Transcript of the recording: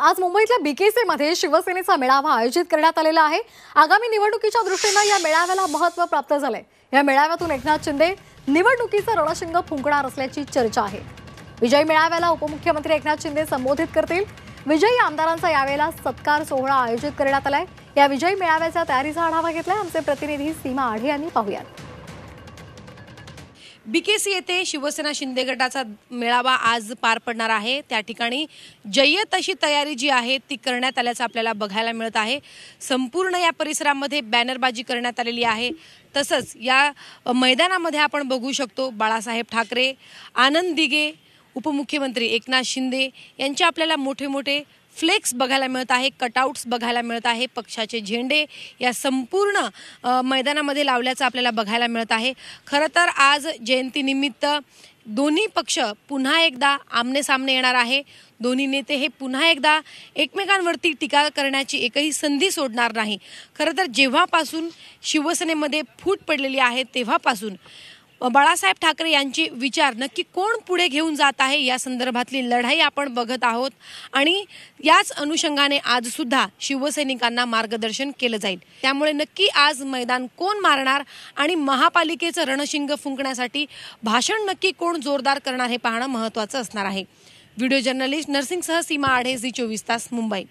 आज मुंबईतल्या बीकेसी मध्ये शिवसेनेचा मेळावा आयोजित करण्यात आलेला आहे। आगामी निवडणुकीच्या दृष्टीने या मेळाव्याला महत्त्व प्राप्त झाले। या मेळाव्यातून एकनाथ शिंदे निवडणुकीचा रणशिंग फुंकणार असल्याची चर्चा आहे। विजयी मेळाव्याला उपमुख्यमंत्री एकनाथ शिंदे संबोधित करतील। विजयी आमदारांचा यावेळेला सत्कार सोहळा आयोजित करण्यात आलाय। या विजयी मेळाव्याच्या तयारीचा आढावा घेतलाय आमचे प्रतिनिधी सीमा आढे यांनी। पाहूयात। बीकेसी येथे शिवसेना शिंदे गटाचा मेळावा आज पार पडणार आहे। त्या ठिकाणी जय्यत अशी तयारी जी आहे ती करण्यात आल्याचं आपल्याला बघायला मिळत आहे। संपूर्ण या परिसरामध्ये बॅनरबाजी करण्यात आलेली आहे। तसंच या मैदानामध्ये आपण बघू शकतो बाळासाहेब ठाकरे, आनंद दिघे, उपमुख्यमंत्री एकनाथ शिंदे यांचे आपल्याला मोठे मोठे फ्लेक्स बघायला मिळत आहे, कटआउट्स बघायला मिळत आहे। पक्षाचे झेंडे या संपूर्ण मैदानामध्ये लावल्याचं आपल्याला बघायला मिळत आहे। खरं तर आज जयंतीनिमित्त दोन्ही पक्ष पुन्हा एकदा आमने सामने येणार आहे। दोन्ही नेते हे पुन्हा एकदा एकमेकांवरती टीका करण्याची एकही संधी सोडणार नाही। खरं तर जेव्हापासून शिवसेनेमध्ये फूट पडलेली आहे तेव्हापासून बाळासाहेब ठाकरे यांचे विचार नक्की कोण पुढे घेऊन जात आहे या संदर्भातली लढाई आपण बघत आहोत आणि याच अनुषंगाने आज सुद्धा शिवसैनिकांना मार्गदर्शन केलं जाईल। त्यामुळे नक्की आज मैदान कोण मारणार आणि महापालिकेचं रणशिंग फुंकण्यासाठी भाषण नक्की कोण जोरदार करणार हे पाहणं महत्त्वाचं असणार आहे। व्हिडिओ जर्नलिस्ट नरसिंगसह सीमा आढे, झी 24 तास, मुंबई।